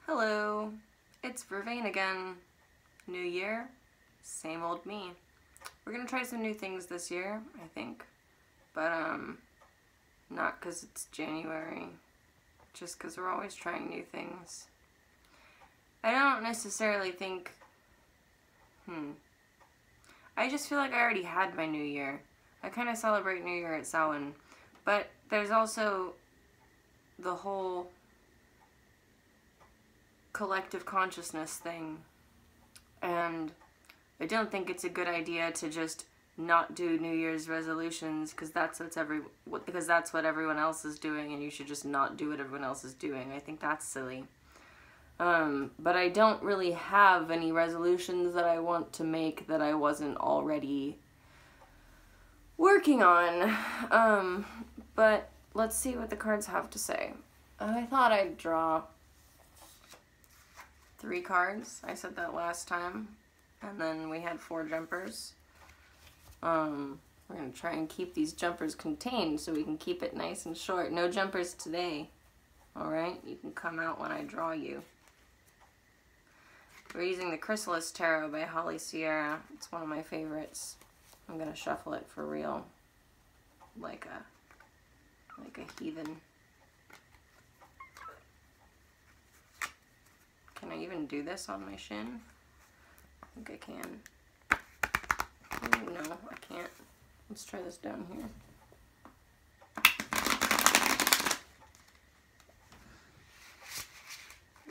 Hello, it's Vervain again. New year, same old me. We're gonna try some new things this year, I think. But, not because it's January, just because we're always trying new things. I don't necessarily think, I just feel like I already had my New Year. I kind of celebrate New Year at Samhain, but there's also the whole collective consciousness thing, and I don't think it's a good idea to just not do New Year's resolutions because that's what everyone else is doing, and you should just not do what everyone else is doing. I think that's silly. But I don't really have any resolutions that I want to make that I wasn't already working on. But let's see what the cards have to say. I thought I'd draw 3 cards. I said that last time. And then we had 4 jumpers. We're going to try and keep these jumpers contained so we can keep it nice and short. No jumpers today. Alright? You can come out when I draw you. We're using the Chrysalis Tarot by Holly Sierra. It's one of my favorites. I'm going to shuffle it for real. Like a heathen. Can I even do this on my shin? I think I can. Ooh, no, I can't. Let's try this down here.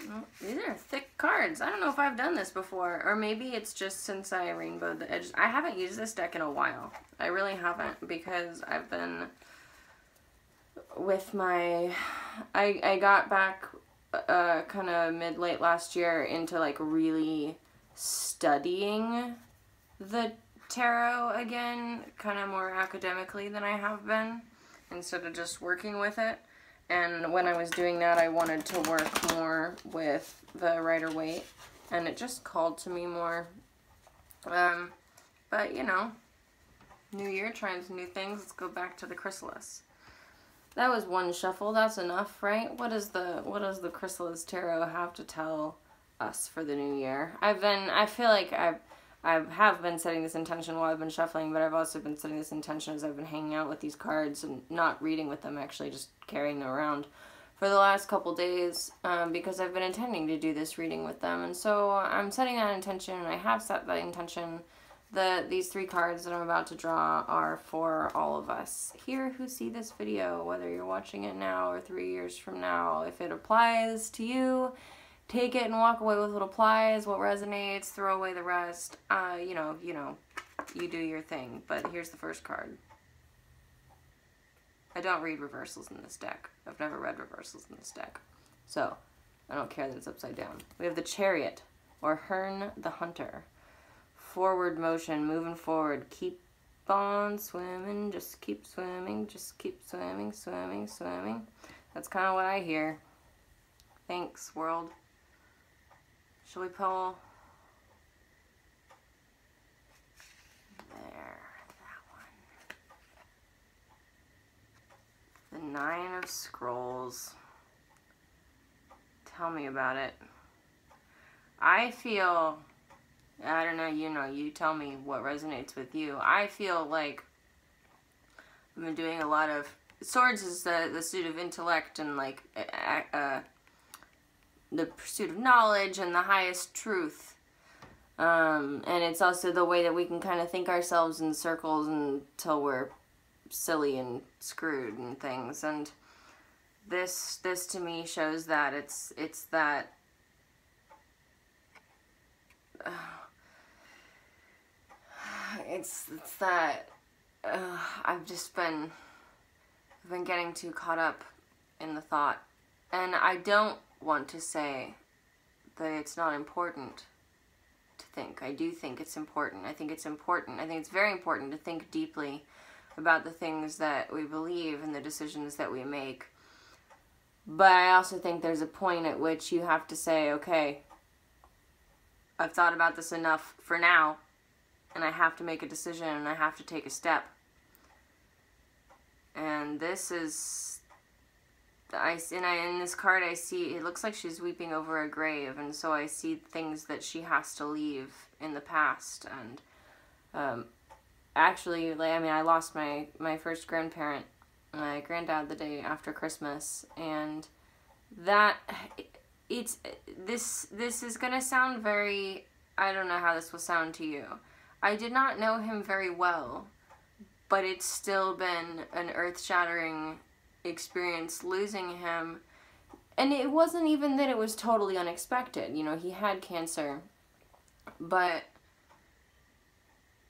Oh, these are thick cards. I don't know if I've done this before, or maybe it's just since I rainbowed the edges. I haven't used this deck in a while. I really haven't, because I've been with my... I got back kind of mid-late last year into like really studying the tarot again, kind of more academically than I have been, instead of just working with it. And when I was doing that, I wanted to work more with the Rider-Waite, and it just called to me more. But you know, new year, trying some new things. Let's go back to the Chrysalis. That was one shuffle. That's enough, right? What does the Chrysalis Tarot have to tell us for the new year? I feel like I have been setting this intention while I've been shuffling, but I've also been setting this intention as I've been hanging out with these cards and not reading with them, actually just carrying them around for the last couple days, because I've been intending to do this reading with them. And so I'm setting that intention, and I have set that intention. These 3 cards that I'm about to draw are for all of us here who see this video, whether you're watching it now or 3 years from now. If it applies to you, take it and walk away with what applies, what resonates, throw away the rest. You know, you do your thing. But here's the first card. I don't read reversals in this deck. I've never read reversals in this deck. So, I don't care that it's upside down. We have the Chariot, or Hearth the Hunter. Forward motion, moving forward. Keep on swimming, just keep swimming, just keep swimming, swimming, swimming. That's kind of what I hear. Thanks, world. Shall we pull? There, that one. The 9 of Scrolls. Tell me about it. I feel, I don't know, you tell me what resonates with you. I feel like I've been doing a lot of, swords is the pursuit of intellect and like the pursuit of knowledge and the highest truth. And it's also the way that we can kind of think ourselves in circles until we're silly and screwed and things. And this to me shows that it's that it's that I've been getting too caught up in the thought, and I don't want to say that it's not important to think. I do think it's important. I think it's important. I think it's very important to think deeply about the things that we believe and the decisions that we make. But I also think there's a point at which you have to say, okay, I've thought about this enough for now, and I have to make a decision, and I have to take a step. And this is in this card I see, it looks like she's weeping over a grave, and so I see things that she has to leave in the past. And actually, like, I mean, I lost my first grandparent, my granddad, the day after Christmas, and that this is gonna sound very, I don't know how this will sound to you. I did not know him very well, but it's still been an earth-shattering experience losing him. And it wasn't even that it was totally unexpected. You know, he had cancer, but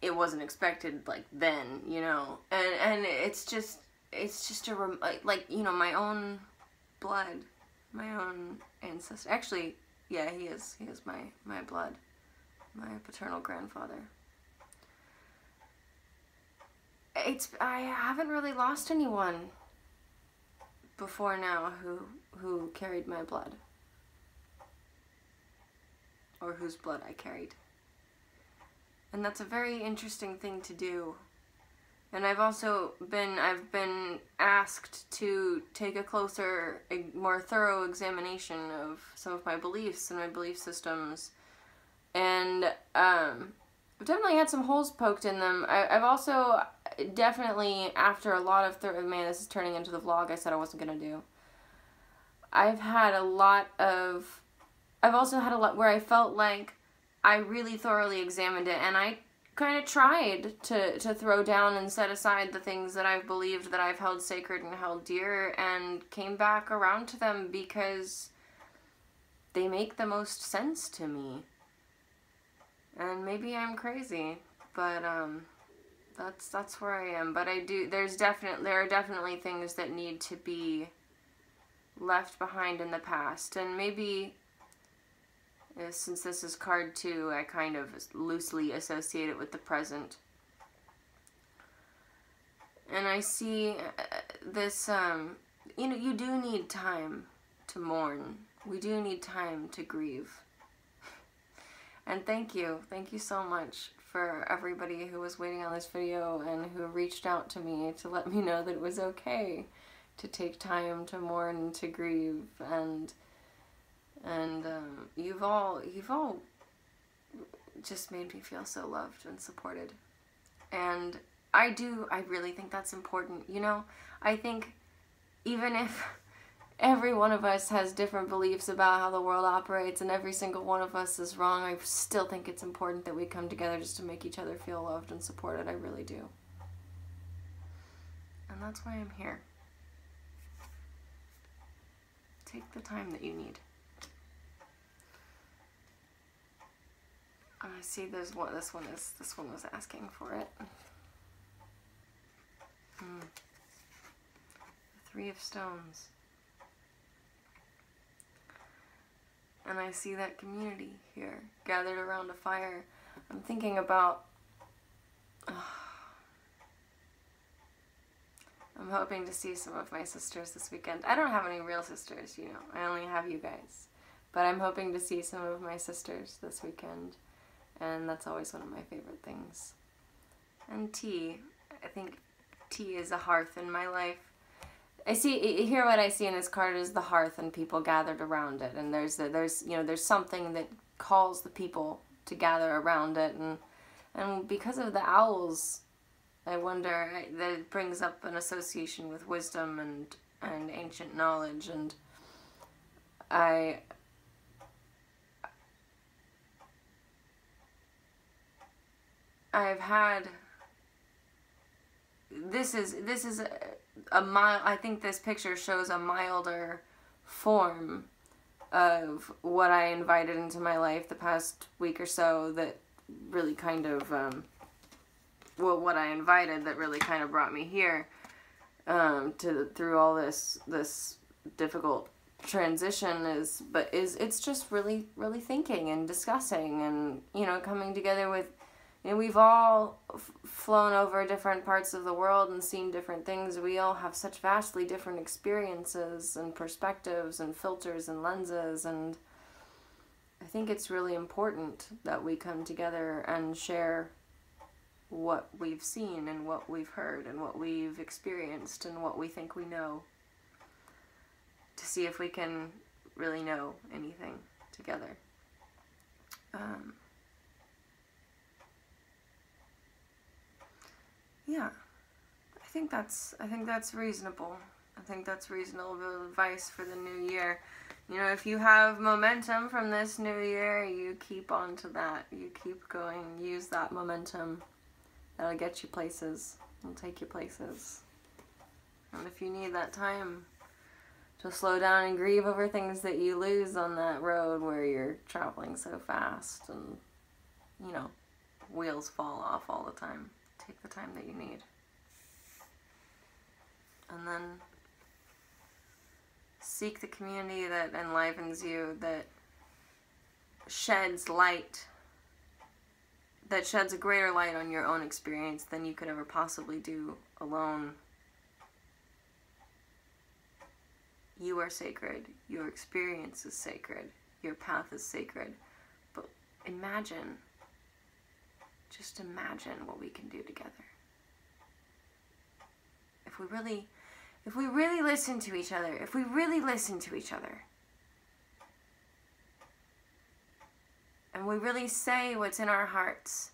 it wasn't expected, like, then, you know. And it's just a, like, you know, my own blood, my own ancestor. Actually, yeah, he is my blood, my paternal grandfather. I haven't really lost anyone before now who carried my blood, or whose blood I carried. And that's a very interesting thing to do. And I've been asked to take a closer, more thorough examination of some of my beliefs and my belief systems. And I've definitely had some holes poked in them. I've also definitely, after a lot of man, this is turning into the vlog I said I wasn't going to do. I've also had a lot where I felt like I really thoroughly examined it, and I kind of tried to throw down and set aside the things that I've believed that I've held sacred and held dear, and came back around to them because they make the most sense to me. And maybe I'm crazy, but that's where I am. But there are definitely things that need to be left behind in the past, and maybe, since this is card 2, I kind of loosely associate it with the present. And I see this, you know, you do need time to mourn. We do need time to grieve. And thank you so much for everybody who was waiting on this video and who reached out to me to let me know that it was okay to take time to mourn and to grieve. And you've all just made me feel so loved and supported. And I really think that's important. You know, I think even if every one of us has different beliefs about how the world operates and every single one of us is wrong, I still think it's important that we come together just to make each other feel loved and supported. I really do. And that's why I'm here. Take the time that you need. I see there's one, this one was asking for it. The 3 of Stones. And I see that community here, gathered around a fire. I'm thinking about, I'm hoping to see some of my sisters this weekend. I don't have any real sisters, you know, I only have you guys. But I'm hoping to see some of my sisters this weekend, and that's always one of my favorite things. And tea, I think tea is a hearth in my life. Here what I see in this card is the hearth and people gathered around it, and there's something that calls the people to gather around it, and because of the owls, I wonder that it brings up an association with wisdom and ancient knowledge. And I've had, this is a mild, I think this picture shows a milder form of what I invited into my life the past week or so that really kind of, what I invited that really kind of brought me here, through all this difficult transition it's just really thinking and discussing and, you know, coming together with, you know, we've all flown over different parts of the world and seen different things. We all have such vastly different experiences and perspectives and filters and lenses, and I think it's really important that we come together and share what we've seen and what we've heard and what we've experienced and what we think we know. to see if we can really know anything together. Yeah, I think that's reasonable. I think that's reasonable advice for the new year. You know, if you have momentum from this new year, you keep on to that. You keep going. Use that momentum. That'll get you places. It'll take you places. And if you need that time to slow down and grieve over things that you lose on that road where you're traveling so fast and, you know, wheels fall off all the time, take the time that you need. And then seek the community that enlivens you, that sheds light, that sheds a greater light on your own experience than you could ever possibly do alone. You are sacred. Your experience is sacred. Your path is sacred. But imagine, just imagine what we can do together. If we really listen to each other, if we really listen to each other, and we really say what's in our hearts,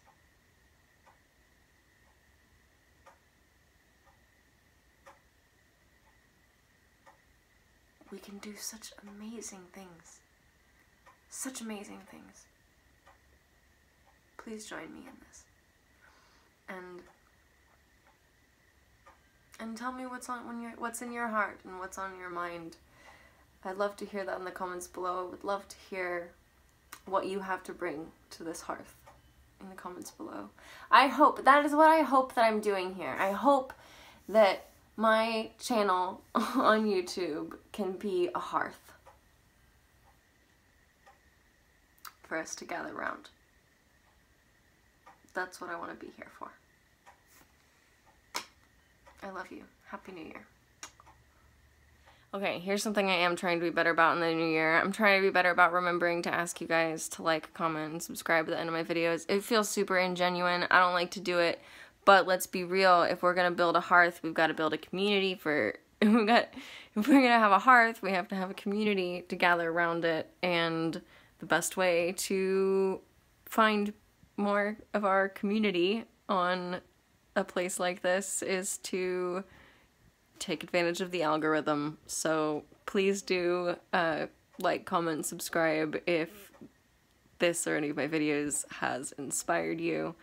we can do such amazing things. Such amazing things. Please join me in this. And tell me what's in your heart and what's on your mind. I'd love to hear that in the comments below. I would love to hear what you have to bring to this hearth in the comments below. That is what I hope that I'm doing here. I hope that my channel on YouTube can be a hearth for us to gather around. That's what I want to be here for. I love you. Happy New Year. Okay, here's something I am trying to be better about in the new year. I'm trying to be better about remembering to ask you guys to like, comment, and subscribe at the end of my videos. It feels super ingenuine. I don't like to do it, but let's be real. If we're gonna build a hearth, we've got to build a community for. If we're gonna have a hearth, we have to have a community to gather around it. And the best way to find more of our community on a place like this is to take advantage of the algorithm. So please do like, comment, subscribe if this or any of my videos has inspired you,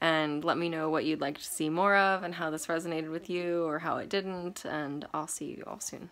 and let me know what you'd like to see more of and how this resonated with you or how it didn't, and I'll see you all soon.